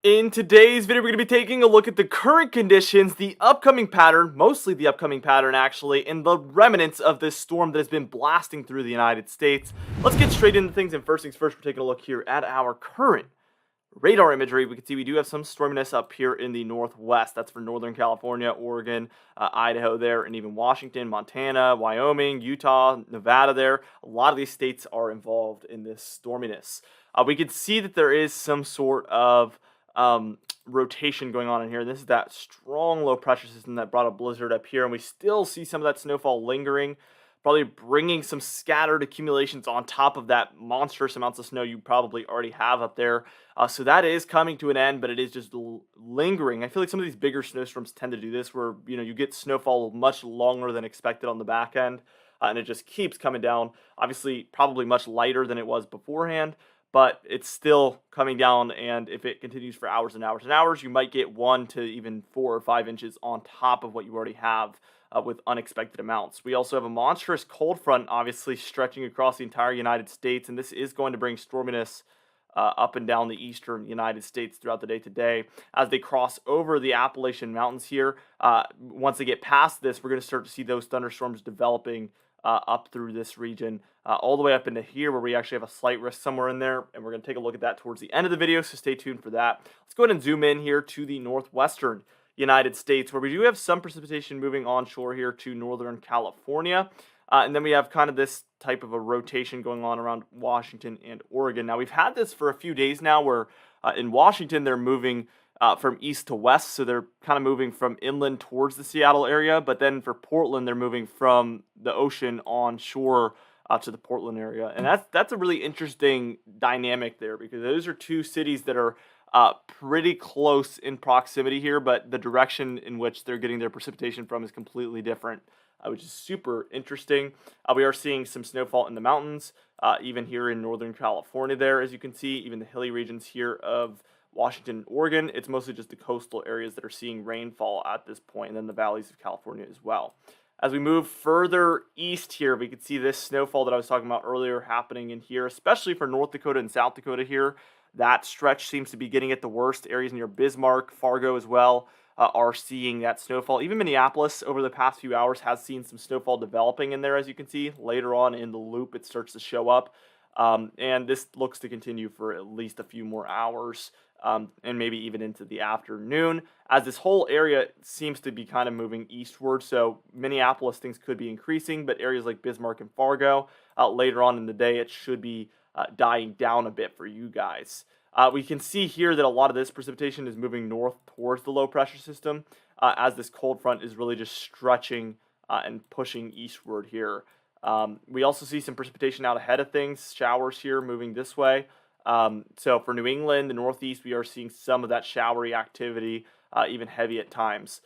In today's video, we're going to be taking a look at the current conditions, the upcoming pattern, mostly the upcoming pattern actually, and the remnants of this storm that has been blasting through the United States. Let's get straight into things, and first things first, we're taking a look here at our current radar imagery. We can see we do have some storminess up here in the northwest. That's for Northern California, Oregon, Idaho there, and even Washington, Montana, Wyoming, Utah, Nevada there. A lot of these states are involved in this storminess. We can see that there is some sort of rotation going on in here. This is that strong low pressure system that brought a blizzard up here, and we still see some of that snowfall lingering, probably bringing some scattered accumulations on top of that monstrous amounts of snow you probably already have up there. So that is coming to an end, but it is just lingering. I feel like some of these bigger snowstorms tend to do this, where you get snowfall much longer than expected on the back end, and it just keeps coming down. Obviously, probably much lighter than it was beforehand, but it's still coming down, and if it continues for hours and hours and hours, you might get 1 to even 4 or 5 inches on top of what you already have with unexpected amounts. We also have a monstrous cold front, obviously, stretching across the entire United States, and this is going to bring storminess up and down the eastern United States throughout the day today. As they cross over the Appalachian Mountains here, once they get past this, we're going to start to see those thunderstorms developing up through this region, all the way up into here, where we actually have a slight risk somewhere in there, and we're going to take a look at that towards the end of the video, so stay tuned for that. Let's go ahead and zoom in here to the northwestern United States, where we do have some precipitation moving onshore here to Northern California, and then we have kind of this type of a rotation going on around Washington and Oregon. Now, we've had this for a few days now, where in Washington they're moving from east to west, so they're kind of moving from inland towards the Seattle area, but then for Portland, they're moving from the ocean onshore to the Portland area, and that's a really interesting dynamic there, because those are two cities that are pretty close in proximity here, but the direction in which they're getting their precipitation from is completely different, which is super interesting. We are seeing some snowfall in the mountains, even here in Northern California there, as you can see, even the hilly regions here of Washington, Oregon. It's mostly just the coastal areas that are seeing rainfall at this point, and then the valleys of California as well. As we move further east here, we can see this snowfall that I was talking about earlier happening in here, especially for North Dakota and South Dakota here. That stretch seems to be getting it the worst. Areas near Bismarck, Fargo as well, are seeing that snowfall. Even Minneapolis over the past few hours has seen some snowfall developing in there, as you can see. Later on in the loop, it starts to show up. And this looks to continue for at least a few more hours, and maybe even into the afternoon, as this whole area seems to be kind of moving eastward. So Minneapolis, things could be increasing, but areas like Bismarck and Fargo, later on in the day, it should be dying down a bit for you guys. We can see here that a lot of this precipitation is moving north towards the low pressure system, as this cold front is really just stretching and pushing eastward here. We also see some precipitation out ahead of things, showers here moving this way. So for New England, the Northeast, we are seeing some of that showery activity, even heavy at times.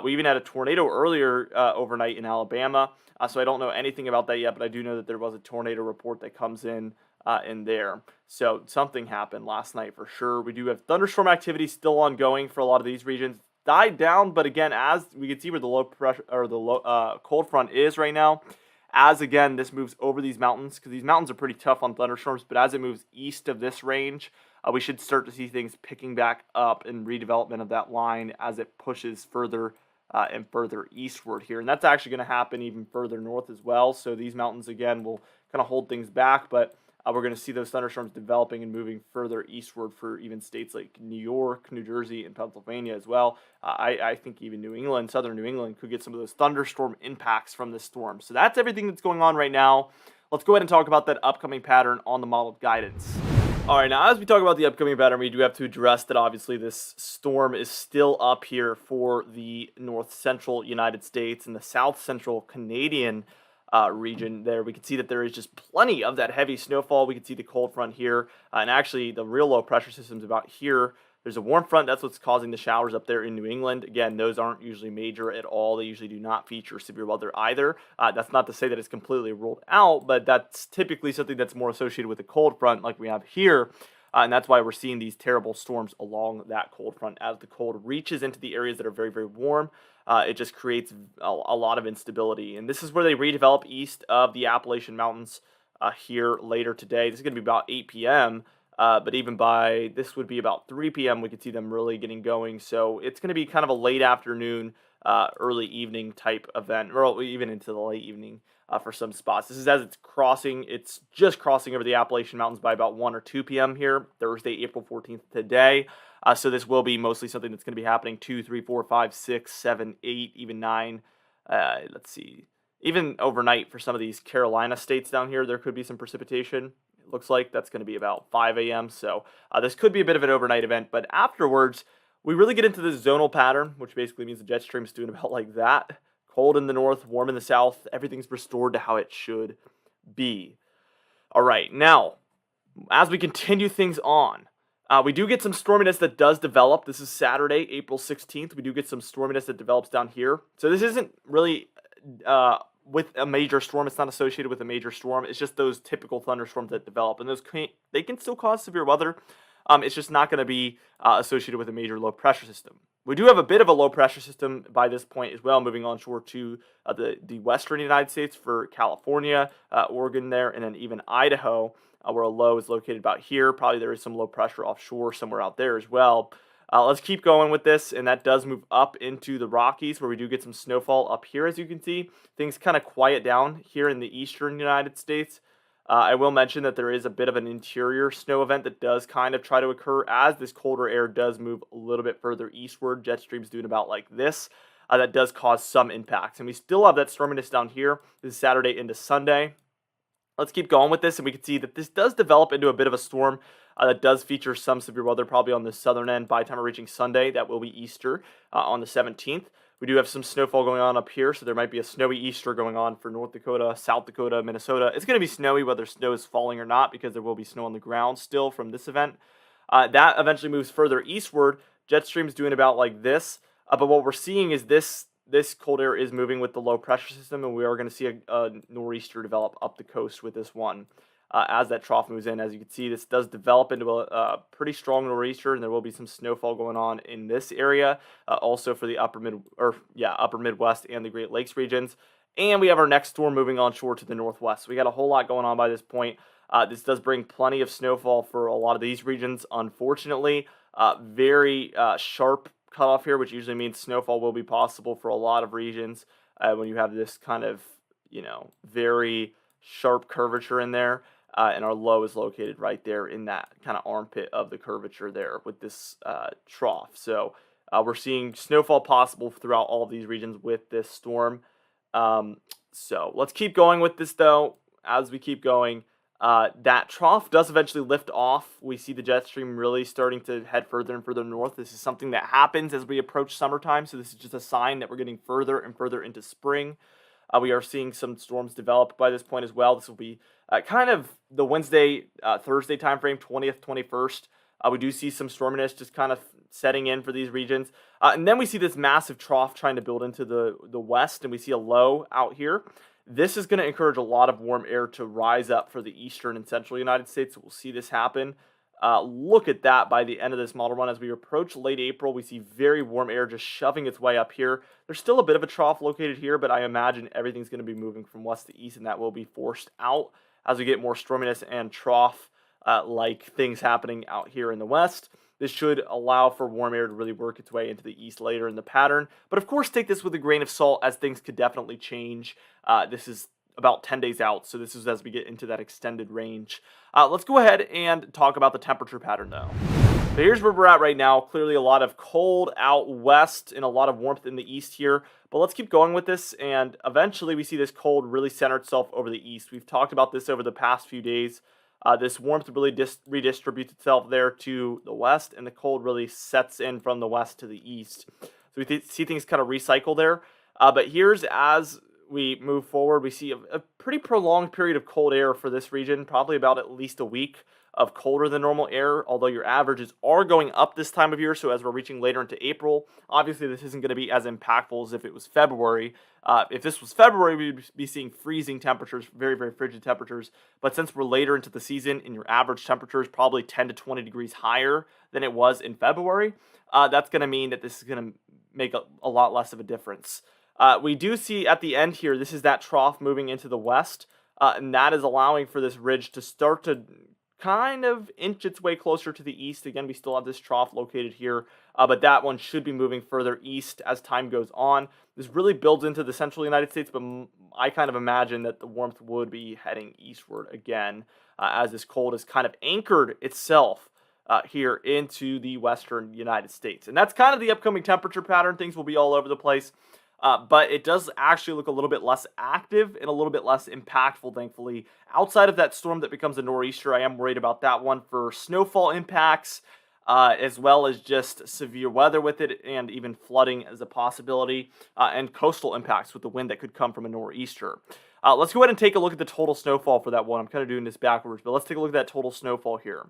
We even had a tornado earlier overnight in Alabama, so I don't know anything about that yet, but I do know that there was a tornado report that comes in there. So something happened last night for sure. We do have thunderstorm activity still ongoing for a lot of these regions. Died down, but again, as we can see where the low pressure or the low cold front is right now, as again this moves over these mountains, because these mountains are pretty tough on thunderstorms, but as it moves east of this range, we should start to see things picking back up in redevelopment of that line as it pushes further and further eastward here. And that's actually going to happen even further north as well. So these mountains again will kind of hold things back, but we're going to see those thunderstorms developing and moving further eastward for even states like New York, New Jersey, and Pennsylvania as well. I think even New England, southern New England, could get some of those thunderstorm impacts from this storm. So that's everything that's going on right now. Let's go ahead and talk about that upcoming pattern on the modeled guidance. All right, now as we talk about the upcoming pattern, we do have to address that obviously this storm is still up here for the north central United States and the south central Canadian region there. We can see that there is just plenty of that heavy snowfall. We can see the cold front here, and actually the real low pressure system's about here. There's a warm front. That's what's causing the showers up there in New England. Again, those aren't usually major at all. They usually do not feature severe weather either. That's not to say that it's completely ruled out, but that's typically something that's more associated with a cold front like we have here. And that's why we're seeing these terrible storms along that cold front. As the cold reaches into the areas that are very, very warm, it just creates a lot of instability. And this is where they redevelop east of the Appalachian Mountains here later today. This is going to be about 8 p.m. But even by this would be about 3 p.m., we could see them really getting going. So it's going to be kind of a late afternoon, early evening type event, or even into the late evening for some spots. This is as it's crossing. It's just crossing over the Appalachian Mountains by about 1 or 2 p.m. here, Thursday, April 14th today. So this will be mostly something that's going to be happening 2, 3, 4, 5, 6, 7, 8, even 9. Let's see. Even overnight for some of these Carolina states down here, there could be some precipitation. It looks like that's going to be about 5 a.m. So this could be a bit of an overnight event. But afterwards, we really get into this zonal pattern, which basically means the jet stream's doing about like that. Cold in the north, warm in the south. Everything's restored to how it should be. All right, now, as we continue things on, we do get some storminess that does develop. This is Saturday, April 16th. We do get some storminess that develops down here. So this isn't really with a major storm. It's not associated with a major storm. It's just those typical thunderstorms that develop. And they can still cause severe weather. It's just not going to be associated with a major low pressure system. We do have a bit of a low pressure system by this point as well, moving onshore to the western United States for California, Oregon there, and then even Idaho, where a low is located about here. Probably there is some low pressure offshore somewhere out there as well. Let's keep going with this, and that does move up into the Rockies, where we do get some snowfall up here, as you can see. Things kind of quiet down here in the eastern United States. I will mention that there is a bit of an interior snow event that does kind of try to occur as this colder air does move a little bit further eastward. Jet stream's doing about like this. That does cause some impacts. And we still have that storminess down here. This is Saturday into Sunday. Let's keep going with this, and we can see that this does develop into a bit of a storm that does feature some severe weather probably on the southern end by the time we're reaching Sunday. That will be Easter on the 17th. We do have some snowfall going on up here, so there might be a snowy Easter going on for North Dakota, South Dakota, Minnesota. It's going to be snowy whether snow is falling or not because there will be snow on the ground still from this event. That eventually moves further eastward. Jet stream's doing about like this, but what we're seeing is this cold air is moving with the low pressure system, and we are going to see a nor'easter develop up the coast with this one. As that trough moves in, as you can see, this does develop into a pretty strong nor'easter, and there will be some snowfall going on in this area, also for the upper Midwest and the Great Lakes regions. And we have our next storm moving onshore to the northwest. So we got a whole lot going on by this point. This does bring plenty of snowfall for a lot of these regions, unfortunately. Very sharp cutoff here, which usually means snowfall will be possible for a lot of regions when you have this kind of, very sharp curvature in there. And our low is located right there in that kind of armpit of the curvature there with this trough. So we're seeing snowfall possible throughout all of these regions with this storm. So let's keep going with this, though. As we keep going, that trough does eventually lift off. We see the jet stream really starting to head further and further north. This is something that happens as we approach summertime. So this is just a sign that we're getting further and further into spring. We are seeing some storms develop by this point as well. This will be kind of the Wednesday, Thursday timeframe, 20th, 21st. We do see some storminess just kind of setting in for these regions. And then we see this massive trough trying to build into the west, and we see a low out here. This is going to encourage a lot of warm air to rise up for the eastern and central United States. So we'll see this happen. Look at that by the end of this model run. As we approach late April, we see very warm air just shoving its way up here. There's still a bit of a trough located here, but I imagine everything's going to be moving from west to east, and that will be forced out as we get more storminess and trough like things happening out here in the west. This should allow for warm air to really work its way into the east later in the pattern. But of course, take this with a grain of salt, as things could definitely change. This is about 10 days out, so this is as we get into that extended range. Let's go ahead and talk about the temperature pattern, though. So here's where we're at right now. Clearly a lot of cold out west and a lot of warmth in the east here. But let's keep going with this, and eventually we see this cold really center itself over the east. We've talked about this over the past few days. This warmth really redistributes itself there to the west, and the cold really sets in from the west to the east. So we see things kind of recycle there. But here's as we move forward, we see a pretty prolonged period of cold air for this region, probably about at least a week of colder than normal air, although your averages are going up this time of year. So as we're reaching later into April, obviously this isn't going to be as impactful as if it was February. If this was February, we'd be seeing freezing temperatures, very, very frigid temperatures. But since we're later into the season and your average temperature is probably 10 to 20 degrees higher than it was in February, that's going to mean that this is going to make a lot less of a difference. We do see at the end here, this is that trough moving into the west, and that is allowing for this ridge to start to kind of inch its way closer to the east. Again, we still have this trough located here, but that one should be moving further east as time goes on. This really builds into the central United States, but I kind of imagine that the warmth would be heading eastward again, as this cold has kind of anchored itself here into the western United States. And that's kind of the upcoming temperature pattern. Things will be all over the place. But it does actually look a little bit less active and a little bit less impactful, thankfully. Outside of that storm that becomes a nor'easter, I am worried about that one for snowfall impacts, as well as just severe weather with it, and even flooding as a possibility, and coastal impacts with the wind that could come from a nor'easter. Let's go ahead and take a look at the total snowfall for that one. I'm kind of doing this backwards, but let's take a look at that total snowfall here.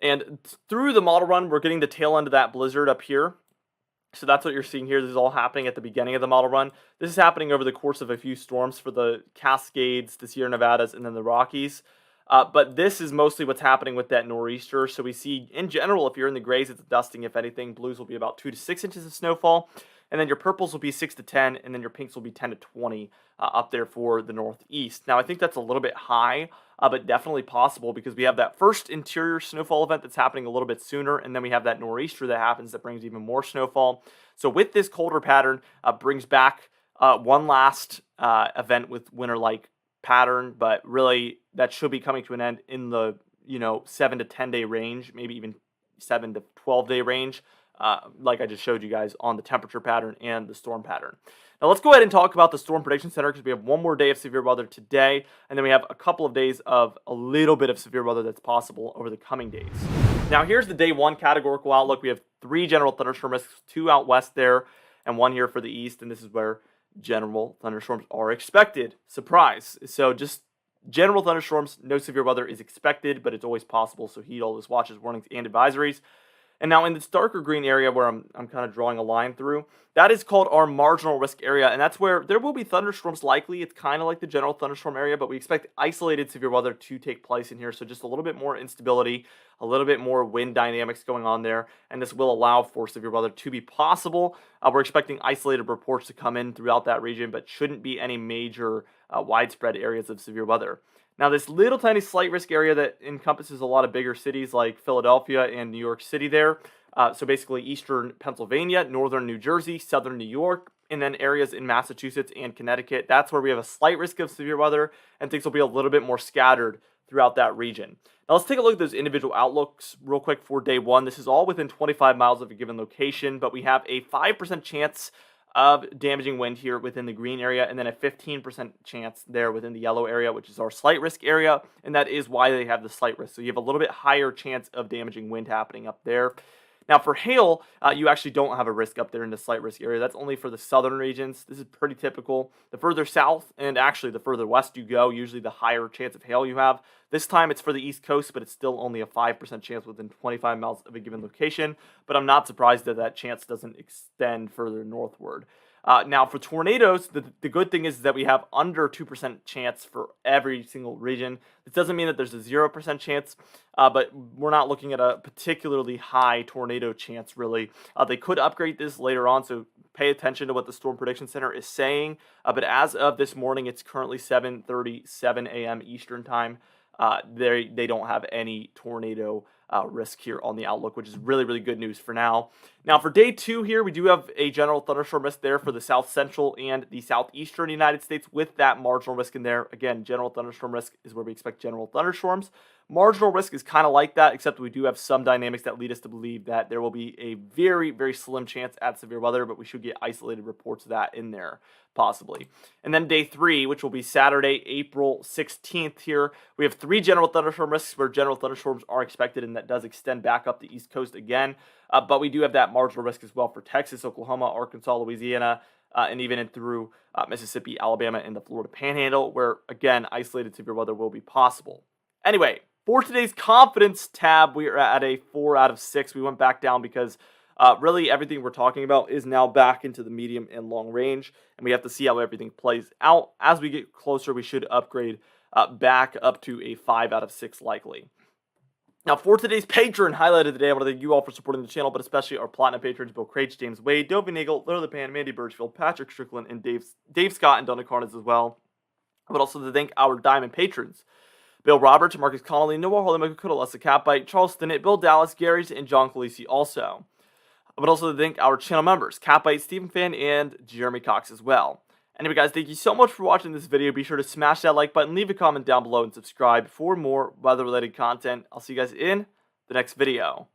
And through the model run, we're getting the tail end of that blizzard up here. So that's what you're seeing here. This is all happening at the beginning of the model run. This is happening over the course of a few storms for the Cascades, the Sierra Nevadas, and then the Rockies. But this is mostly what's happening with that nor'easter. So we see, in general, if you're in the grays, it's dusting. If anything, blues will be about 2 to 6 inches of snowfall. And then your purples will be 6 to 10, and then your pinks will be 10 to 20 up there for the northeast. Now, I think that's a little bit high, but definitely possible because we have that first interior snowfall event that's happening a little bit sooner, and then we have that nor'easter that happens that brings even more snowfall. So with this colder pattern, brings back one last event with winter-like pattern, but really that should be coming to an end in the 7 to 10 day range, maybe even 7 to 12 day range. Like I just showed you guys on the temperature pattern and the storm pattern. Now let's go ahead and talk about the Storm Prediction Center because we have one more day of severe weather today, and then we have a couple of days of a little bit of severe weather that's possible over the coming days. Now here's the day 1 categorical outlook. We have 3 general thunderstorm risks, 2 out west there, and 1 here for the east, and this is where general thunderstorms are expected. Surprise. So just general thunderstorms, no severe weather is expected, but it's always possible, so heed all those watches, warnings, and advisories. And now in this darker green area where I'm kind of drawing a line through, that is called our marginal risk area, and that's where there will be thunderstorms likely. It's kind of like the general thunderstorm area, but we expect isolated severe weather to take place in here, so just a little bit more instability, a little bit more wind dynamics going on there, and this will allow for severe weather to be possible. We're expecting isolated reports to come in throughout that region, but shouldn't be any major widespread areas of severe weather. Now, this little tiny slight risk area that encompasses a lot of bigger cities like Philadelphia and New York City there. So basically eastern Pennsylvania, northern New Jersey, southern New York, and then areas in Massachusetts and Connecticut. That's where we have a slight risk of severe weather, and things will be a little bit more scattered throughout that region. Now, let's take a look at those individual outlooks real quick for day 1. This is all within 25 miles of a given location, but we have a 5% chance of damaging wind here within the green area, and then a 15% chance there within the yellow area, which is our slight risk area, and that is why they have the slight risk. So you have a little bit higher chance of damaging wind happening up there. Now for hail, you actually don't have a risk up there in the slight risk area. That's only for the southern regions. This is pretty typical. The further south, and actually the further west you go, usually the higher chance of hail you have. This time it's for the East Coast, but it's still only a 5% chance within 25 miles of a given location. But I'm not surprised that that chance doesn't extend further northward. Now for tornadoes, the good thing is that we have under 2% chance for every single region. This doesn't mean that there's a 0% chance, but we're not looking at a particularly high tornado chance, really. They could upgrade this later on, so pay attention to what the Storm Prediction Center is saying. But as of this morning, it's currently 7:37 a.m. Eastern Time. They don't have any tornado risk here on the outlook, which is really, really good news for now. Now, for day 2 here, we do have a general thunderstorm risk there for the south central and the southeastern United States with that marginal risk in there. Again, general thunderstorm risk is where we expect general thunderstorms. Marginal risk is kind of like that, except we do have some dynamics that lead us to believe that there will be a very, very slim chance at severe weather, but we should get isolated reports of that in there, possibly. And then day 3, which will be Saturday, April 16th here, we have 3 general thunderstorm risks where general thunderstorms are expected, and that does extend back up the East Coast again. But we do have that marginal risk as well for Texas, Oklahoma, Arkansas, Louisiana, and even in through Mississippi, Alabama, and the Florida Panhandle, where, again, isolated severe weather will be possible. Anyway, for today's confidence tab, we are at a 4 out of 6. We went back down because really everything we're talking about is now back into the medium and long range, and we have to see how everything plays out. As we get closer, we should upgrade back up to a 5 out of 6 likely. Now, for today's patron highlight of the day, I want to thank you all for supporting the channel, but especially our platinum patrons, Bill Craich, James Wade, Dovey Nagel, Larry LePan, Mandy Birchfield, Patrick Strickland, and Dave Scott and Donna Carnes as well. I would also like to thank our diamond patrons, Bill Roberts, Marcus Connolly, Noah Harley, Michael Kuda, Leslie Catbite, Charles Stinnett, Bill Dallas, Gary's, and John Calisi also. I would also thank our channel members, Catbite, Stephen Fan, and Jeremy Cox as well. Anyway guys, thank you so much for watching this video. Be sure to smash that like button, leave a comment down below, and subscribe for more weather-related content. I'll see you guys in the next video.